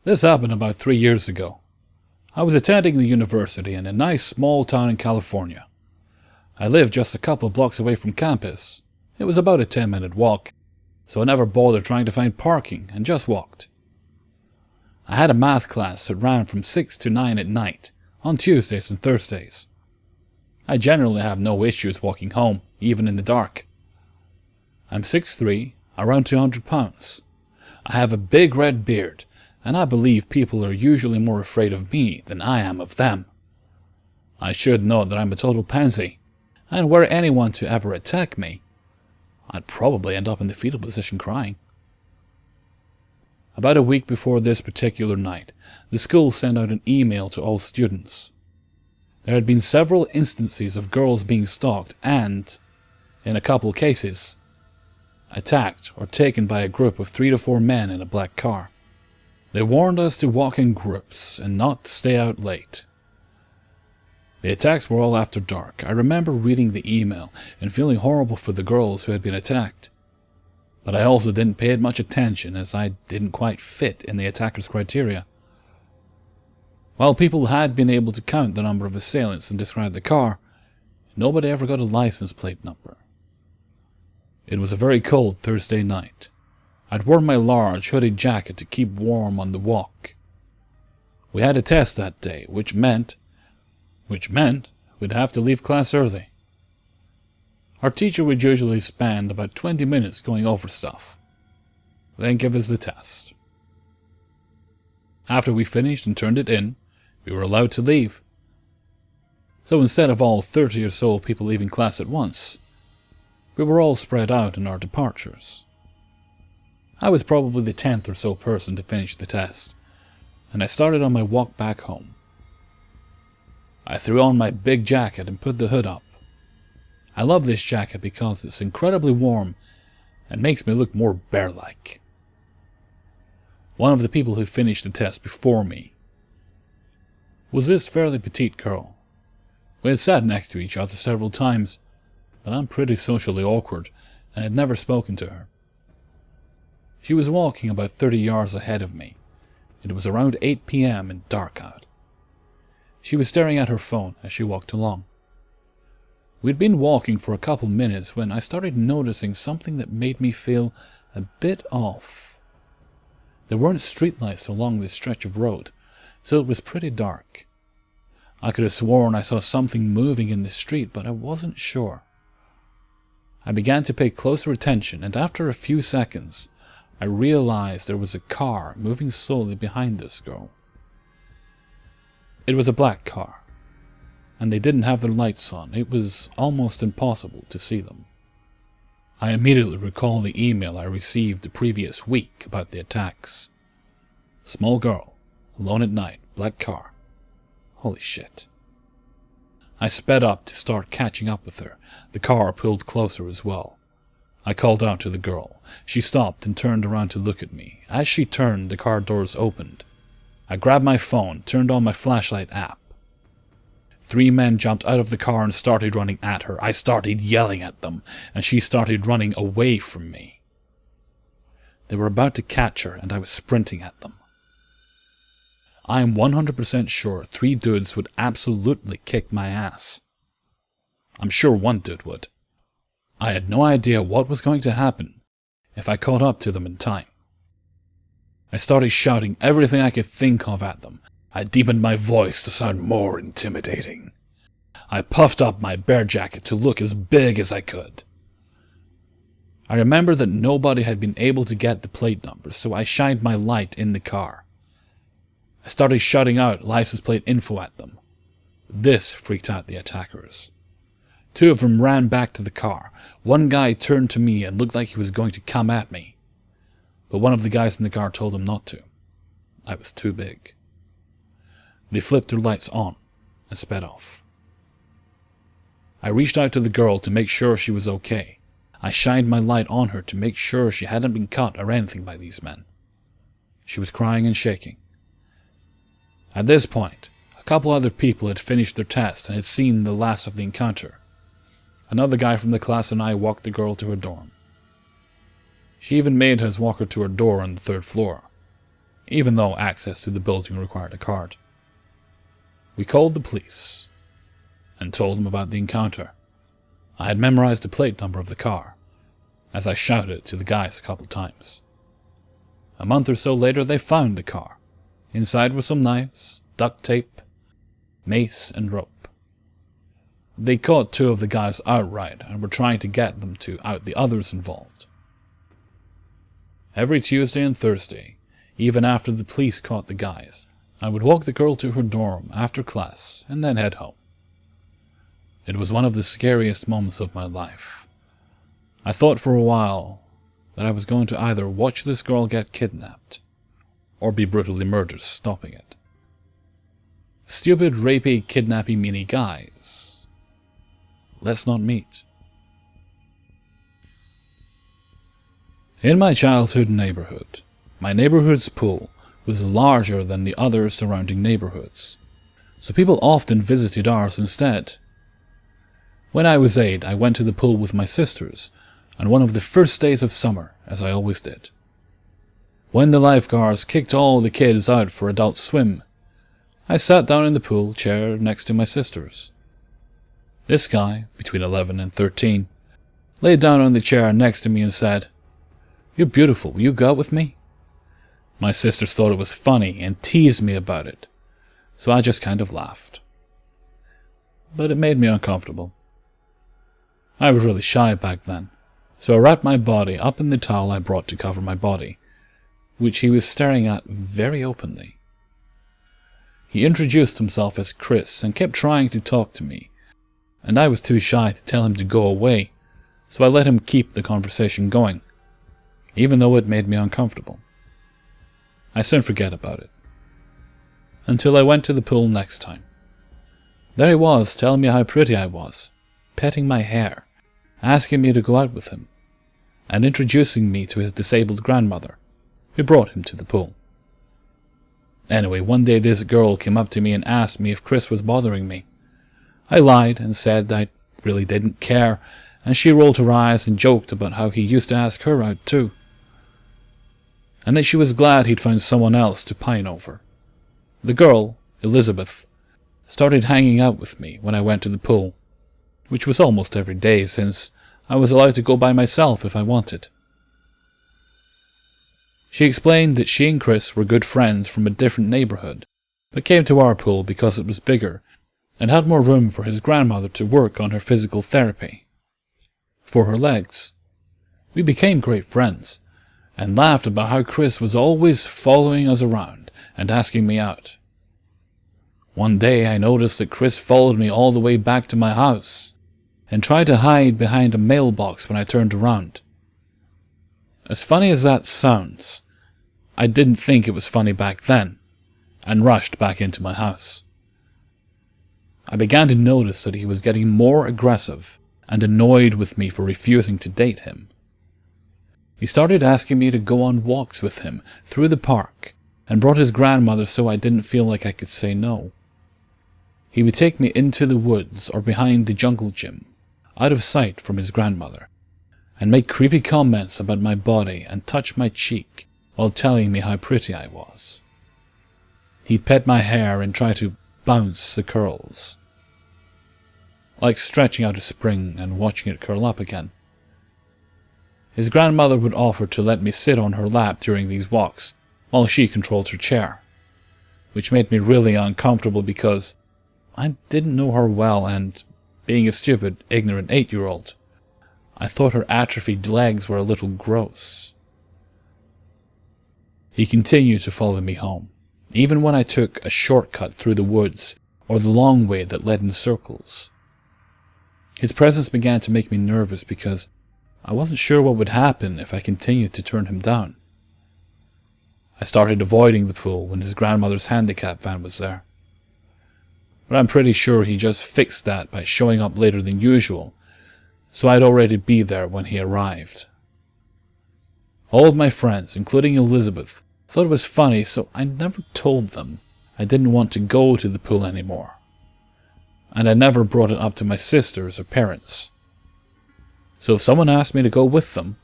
This happened about 3 years ago. I was attending the university in a nice small town in California. I lived just a couple of blocks away from campus. It was about a 10-minute walk, so I never bothered trying to find parking and just walked. I had a math class that ran from 6 to 9 at night, on Tuesdays and Thursdays. I generally have no issues walking home, even in the dark. I'm 6'3", around 200 pounds. I have a big red beard, and I believe people are usually more afraid of me than I am of them. I should know that I'm a total pansy, and were anyone to ever attack me, I'd probably end up in the fetal position crying. About a week before this particular night, the school sent out an email to all students. There had been several instances of girls being stalked and, in a couple cases, attacked or taken by a group of 3 to 4 men in a black car. They warned us to walk in groups and not stay out late. The attacks were all after dark. I remember reading the email and feeling horrible for the girls who had been attacked. But I also didn't pay it much attention, as I didn't quite fit in the attackers' criteria. While people had been able to count the number of assailants and describe the car, nobody ever got a license plate number. It was a very cold Thursday night. I'd worn my large hooded jacket to keep warm on the walk. We had a test that day, which meant we'd have to leave class early. Our teacher would usually spend about 20 minutes going over stuff, then give us the test. After we finished and turned it in, we were allowed to leave. So instead of all 30 or so people leaving class at once, we were all spread out in our departures. I was probably the 10th or so person to finish the test, and I started on my walk back home. I threw on my big jacket and put the hood up. I love this jacket because it's incredibly warm and makes me look more bear-like. One of the people who finished the test before me was this fairly petite girl. We had sat next to each other several times, but I'm pretty socially awkward and had never spoken to her. She was walking about 30 yards ahead of me. It was around 8 p.m. and dark out. She was staring at her phone as she walked along. We'd been walking for a couple minutes when I started noticing something that made me feel a bit off. There weren't streetlights along this stretch of road, so it was pretty dark. I could have sworn I saw something moving in the street, but I wasn't sure. I began to pay closer attention, and after a few seconds, I realized there was a car moving slowly behind this girl. It was a black car, and they didn't have their lights on. It was almost impossible to see them. I immediately recalled the email I received the previous week about the attacks. Small girl, alone at night, black car. Holy shit. I sped up to start catching up with her. The car pulled closer as well. I called out to the girl. She stopped and turned around to look at me. As she turned, the car doors opened. I grabbed my phone, turned on my flashlight app. 3 men jumped out of the car and started running at her. I started yelling at them, and she started running away from me. They were about to catch her, and I was sprinting at them. I am 100% sure 3 dudes would absolutely kick my ass. I'm sure 1 dude would. I had no idea what was going to happen if I caught up to them in time. I started shouting everything I could think of at them. I deepened my voice to sound more intimidating. I puffed up my bear jacket to look as big as I could. I remember that nobody had been able to get the plate numbers, so I shined my light in the car. I started shouting out license plate info at them. This freaked out the attackers. 2 of them ran back to the car. 1 guy turned to me and looked like he was going to come at me. But one of the guys in the car told him not to. I was too big. They flipped their lights on and sped off. I reached out to the girl to make sure she was okay. I shined my light on her to make sure she hadn't been cut or anything by these men. She was crying and shaking. At this point, a couple other people had finished their test and had seen the last of the encounter. Another guy from the class and I walked the girl to her dorm. She even made us walk her to her door on the 3rd floor. even though access to the building required a card. We called the police and told them about the encounter. I had memorized the plate number of the car, as I shouted it to the guys a couple times. A month or so later, they found the car. Inside were some knives, duct tape, mace, and rope. They caught 2 of the guys outright and were trying to get them to out the others involved. Every Tuesday and Thursday, even after the police caught the guys, I would walk the girl to her dorm after class and then head home. It was one of the scariest moments of my life. I thought for a while that I was going to either watch this girl get kidnapped or be brutally murdered stopping it. Stupid, rapey, kidnappy meanie guys. Let's not meet. In my childhood neighborhood, my neighborhood's pool was larger than the other surrounding neighborhoods, so people often visited ours instead. When I was 8, I went to the pool with my sisters on one of the first days of summer, as I always did. When the lifeguards kicked all the kids out for adult swim, I sat down in the pool chair next to my sisters. This guy, between 11 and 13, laid down on the chair next to me and said, "You're beautiful, will you go out with me?" My sisters thought it was funny and teased me about it, so I just kind of laughed. But it made me uncomfortable. I was really shy back then, so I wrapped my body up in the towel I brought to cover my body, which he was staring at very openly. He introduced himself as Chris and kept trying to talk to me, and I was too shy to tell him to go away, so I let him keep the conversation going, even though it made me uncomfortable. I soon forget about it, until I went to the pool next time. There he was, telling me how pretty I was, petting my hair, asking me to go out with him, and introducing me to his disabled grandmother, who brought him to the pool. Anyway, one day this girl came up to me and asked me if Chris was bothering me. I lied and said I really didn't care, and she rolled her eyes and joked about how he used to ask her out too, and that she was glad he'd found someone else to pine over. The girl, Elizabeth, started hanging out with me when I went to the pool, which was almost every day since I was allowed to go by myself if I wanted. She explained that she and Chris were good friends from a different neighborhood, but came to our pool because it was bigger and had more room for his grandmother to work on her physical therapy for her legs. We became great friends and laughed about how Chris was always following us around and asking me out. One day I noticed that Chris followed me all the way back to my house and tried to hide behind a mailbox when I turned around. As funny as that sounds, I didn't think it was funny back then, and rushed back into my house. I began to notice that he was getting more aggressive and annoyed with me for refusing to date him. He started asking me to go on walks with him through the park and brought his grandmother so I didn't feel like I could say no. He would take me into the woods or behind the jungle gym, out of sight from his grandmother, and make creepy comments about my body and touch my cheek while telling me how pretty I was. He'd pet my hair and try to bounce the curls, like stretching out a spring and watching it curl up again. His grandmother would offer to let me sit on her lap during these walks while she controlled her chair, which made me really uncomfortable because I didn't know her well, and being a stupid, ignorant 8-year-old, I thought her atrophied legs were a little gross. He continued to follow me home, even when I took a shortcut through the woods or the long way that led in circles. His presence began to make me nervous because I wasn't sure what would happen if I continued to turn him down. I started avoiding the pool when his grandmother's handicap van was there, but I'm pretty sure he just fixed that by showing up later than usual, so I'd already be there when he arrived. All of my friends, including Elizabeth, thought it was funny, so I never told them I didn't want to go to the pool anymore, and I never brought it up to my sisters or parents. So if someone asked me to go with them,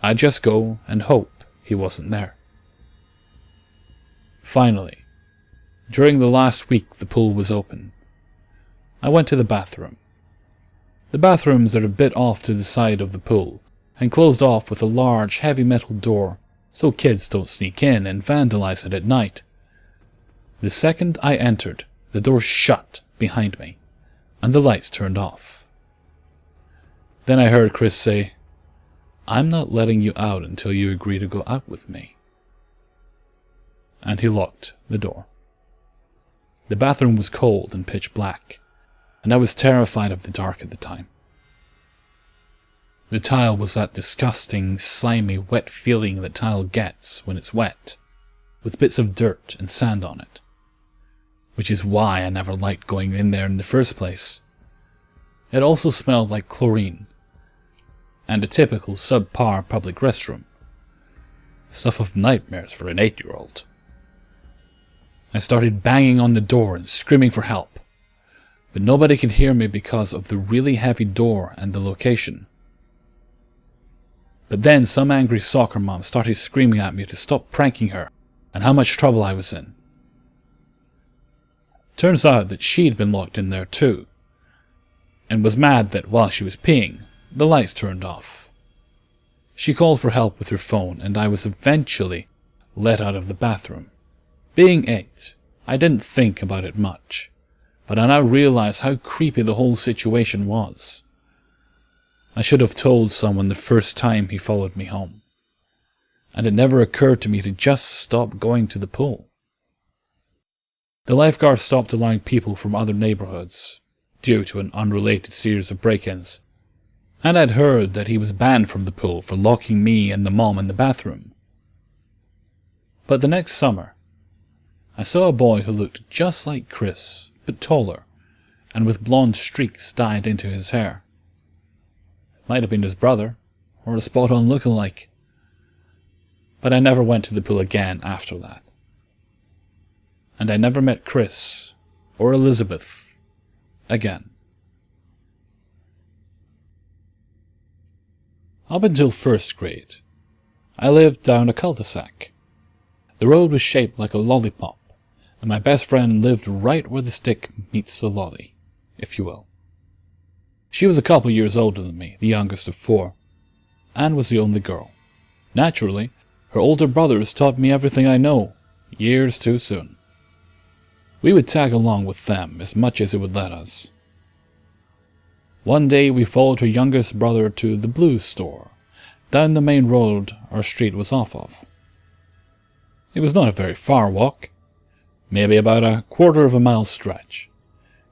I'd just go and hope he wasn't there. Finally, during the last week the pool was open, I went to the bathroom. The bathrooms are a bit off to the side of the pool and closed off with a large heavy metal door so kids don't sneak in and vandalize it at night. The second I entered, the door shut behind me and the lights turned off. Then I heard Chris say, "I'm not letting you out until you agree to go out with me." And he locked the door. The bathroom was cold and pitch black, and I was terrified of the dark at the time. The tile was that disgusting, slimy, wet feeling that tile gets when it's wet, with bits of dirt and sand on it. Which is why I never liked going in there in the first place. It also smelled like chlorine, and a typical subpar public restroom. Stuff of nightmares for an 8-year-old. I started banging on the door and screaming for help, but nobody could hear me because of the really heavy door and the location. But then some angry soccer mom started screaming at me to stop pranking her and how much trouble I was in. Turns out that she'd been locked in there too, and was mad that while she was peeing, the lights turned off. She called for help with her phone, and I was eventually let out of the bathroom. Being 8, I didn't think about it much, but I now realize how creepy the whole situation was. I should have told someone the first time he followed me home, and it never occurred to me to just stop going to the pool. The lifeguard stopped allowing people from other neighborhoods, due to an unrelated series of break-ins, and I'd heard that he was banned from the pool for locking me and the mom in the bathroom. But the next summer, I saw a boy who looked just like Chris, but taller, and with blonde streaks dyed into his hair. It might have been his brother, or a spot-on look-alike. But I never went to the pool again after that. And I never met Chris, or Elizabeth, again. Up until first grade, I lived down a cul-de-sac. The road was shaped like a lollipop, and my best friend lived right where the stick meets the lolly, if you will. She was a couple years older than me, the youngest of 4, and was the only girl. Naturally, her older brothers taught me everything I know, years too soon. We would tag along with them as much as it would let us. One day we followed her youngest brother to the Blues store, down the main road our street was off of. It was not a very far walk, maybe about a quarter of a mile stretch.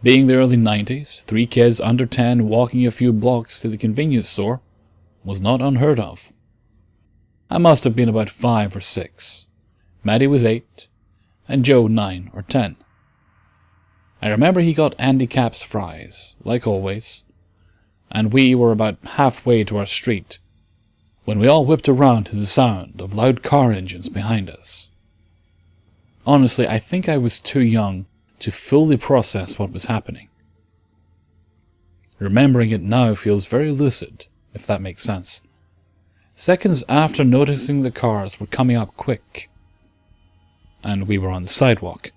Being the early 90s, 3 kids under 10 walking a few blocks to the convenience store was not unheard of. I must have been about 5 or 6. Maddie was 8, and Joe 9 or 10. I remember he got Andy Cap's fries, like always, and we were about halfway to our street when we all whipped around to the sound of loud car engines behind us. Honestly, I think I was too young to fully process what was happening. Remembering it now feels very lucid, if that makes sense. Seconds after noticing the cars were coming up quick, and we were on the sidewalk,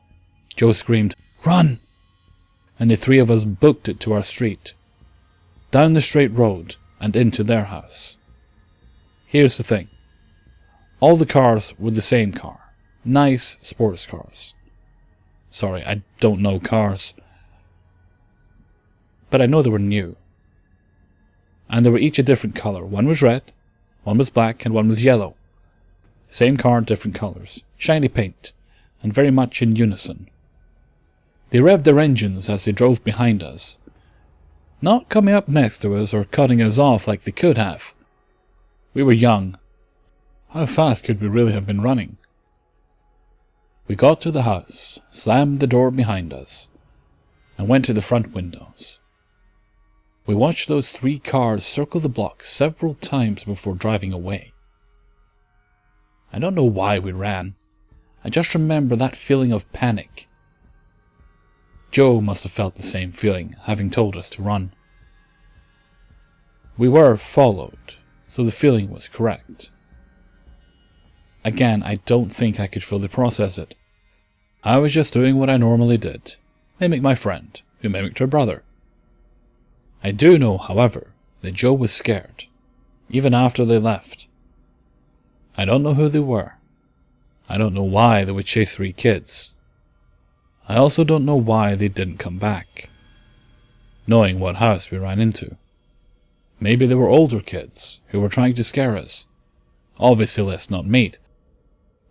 Joe screamed, "Run!" and the 3 of us booked it to our street, down the straight road and into their house. Here's the thing. All the cars were the same car. Nice sports cars. Sorry, I don't know cars. But I know they were new. And they were each a different colour. One was red, one was black, and one was yellow. Same car, different colours. Shiny paint, and very much in unison. They revved their engines as they drove behind us, not coming up next to us or cutting us off like they could have. We were young. How fast could we really have been running? We got to the house, slammed the door behind us, and went to the front windows. We watched those 3 cars circle the block several times before driving away. I don't know why we ran. I just remember that feeling of panic. Joe must have felt the same feeling, having told us to run. We were followed, so the feeling was correct. Again, I don't think I could fully process it, I was just doing what I normally did, mimic my friend, who mimicked her brother. I do know, however, that Joe was scared, even after they left. I don't know who they were. I don't know why they would chase 3 kids. I also don't know why they didn't come back, knowing what house we ran into. Maybe they were older kids who were trying to scare us. Obviously, let's not meet.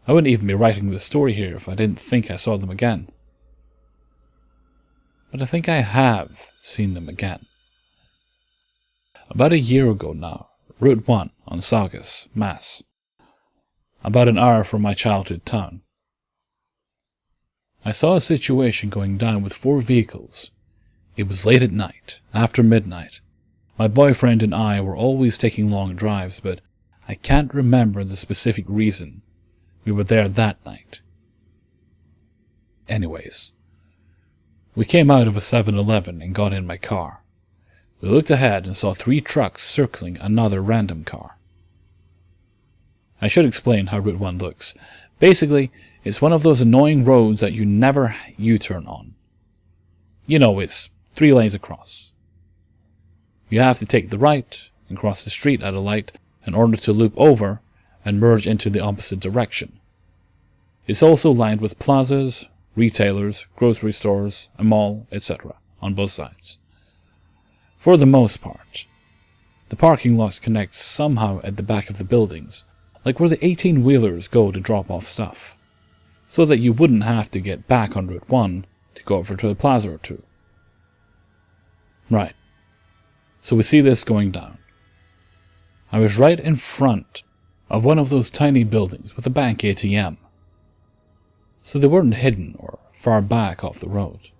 I wouldn't even be writing this story here if I didn't think I saw them again. But I think I have seen them again. About a year ago now, Route 1 on Saugus, Mass. About an hour from my childhood town. I saw a situation going down with 4 vehicles. It was late at night, after midnight. My boyfriend and I were always taking long drives, but I can't remember the specific reason we were there that night. Anyways, we came out of a 7-Eleven and got in my car. We looked ahead and saw 3 trucks circling another random car. I should explain how Route 1 looks. Basically, it's one of those annoying roads that you never U-turn on. You know, it's 3 lanes across. You have to take the right and cross the street at a light in order to loop over and merge into the opposite direction. It's also lined with plazas, retailers, grocery stores, a mall, etc. on both sides. For the most part, the parking lots connect somehow at the back of the buildings, like where the 18-wheelers go to drop off stuff, so that you wouldn't have to get back on Route 1 to go over to a plaza or 2. Right, so we see this going down. I was right in front of one of those tiny buildings with a bank ATM, so they weren't hidden or far back off the road.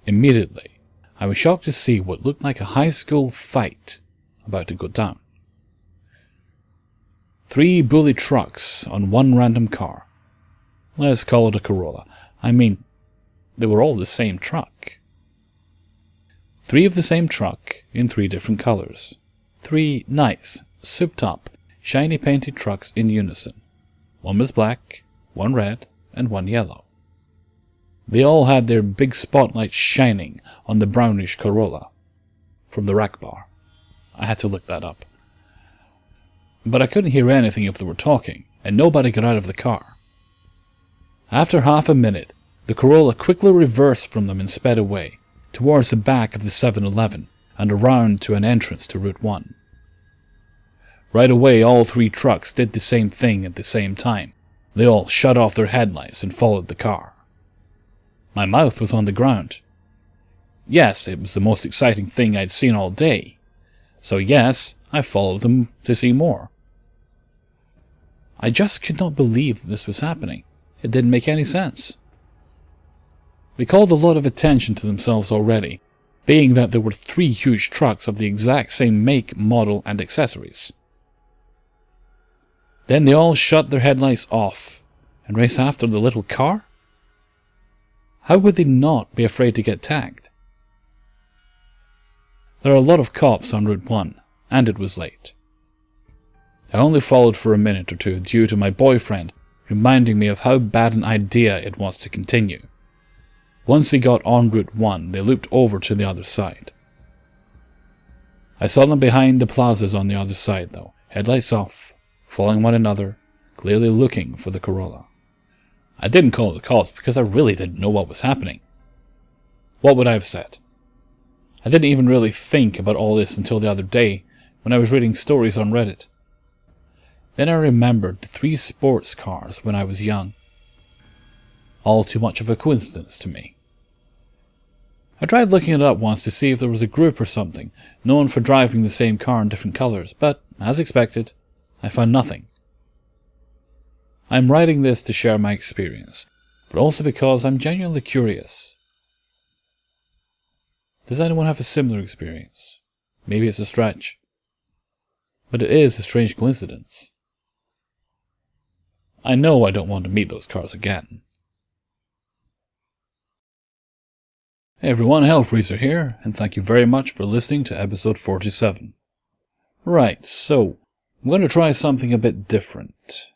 Immediately, I was shocked to see what looked like a high school fight about to go down. 3 bully trucks on 1 random car. Let's call it a Corolla. I mean, they were all the same truck. 3 of the same truck in 3 different colors. 3 nice, souped-up, shiny painted trucks in unison. 1 was black, 1 red, and 1 yellow. They all had their big spotlights shining on the brownish Corolla from the rack bar. I had to look that up. But I couldn't hear anything if they were talking, and nobody got out of the car. After half a minute, the Corolla quickly reversed from them and sped away, towards the back of the 7-Eleven and around to an entrance to Route 1. Right away, all 3 trucks did the same thing at the same time. They all shut off their headlights and followed the car. My mouth was on the ground. Yes, it was the most exciting thing I'd seen all day. So yes, I followed them to see more. I just could not believe that this was happening. It didn't make any sense. They called a lot of attention to themselves already, being that there were 3 huge trucks of the exact same make, model, and accessories. Then they all shut their headlights off and raced after the little car? How would they not be afraid to get tagged? There are a lot of cops on Route 1, and it was late. I only followed for a minute or 2 due to my boyfriend reminding me of how bad an idea it was to continue. Once they got on Route 1, they looped over to the other side. I saw them behind the plazas on the other side though, headlights off, following one another, clearly looking for the Corolla. I didn't call the cops because I really didn't know what was happening. What would I have said? I didn't even really think about all this until the other day when I was reading stories on Reddit. Then I remembered the 3 sports cars when I was young. All too much of a coincidence to me. I tried looking it up once to see if there was a group or something known for driving the same car in different colours, but, as expected, I found nothing. I'm writing this to share my experience, but also because I'm genuinely curious. Does anyone have a similar experience? Maybe it's a stretch, but it is a strange coincidence. I know I don't want to meet those cars again. Hey everyone, Hellfreezer here, and thank you very much for listening to episode 47. Right, so, I'm going to try something a bit different.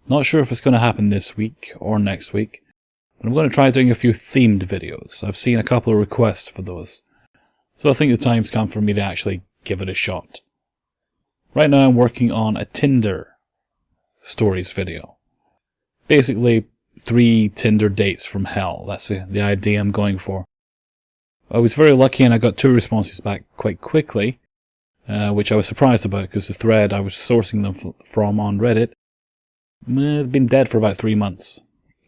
Not sure if it's going to happen this week or next week, but I'm going to try doing a few themed videos. I've seen a couple of requests for those, so I think the time's come for me to actually give it a shot. Right now I'm working on a Tinder stories video. Basically, 3 Tinder dates from hell. That's the idea I'm going for. I was very lucky and I got 2 responses back quite quickly, which I was surprised about because the thread I was sourcing them from on Reddit had been dead for about 3 months.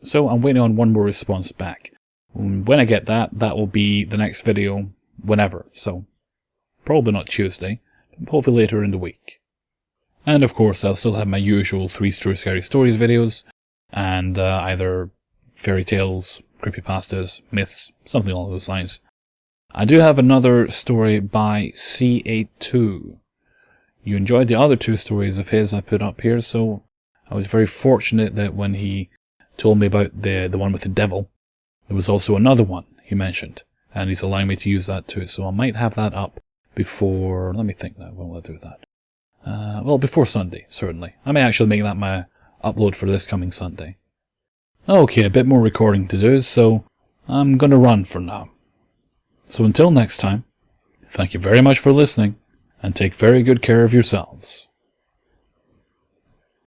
So I'm waiting on 1 more response back. When I get that, that will be the next video whenever. So probably not Tuesday, but hopefully later in the week. And of course I'll still have my usual 3 True Scary Stories videos, and either fairy tales, creepypastas, myths, something along those lines. I do have another story by C82. You enjoyed the other 2 stories of his I put up here, so I was very fortunate that when he told me about the one with the devil, there was also another one he mentioned, and he's allowing me to use that too, so I might have that up before, let me think now, when will I do that? Well, before Sunday, certainly. I may actually make that my upload for this coming Sunday. Okay, a bit more recording to do, so I'm gonna run for now. So until next time, thank you very much for listening, and take very good care of yourselves.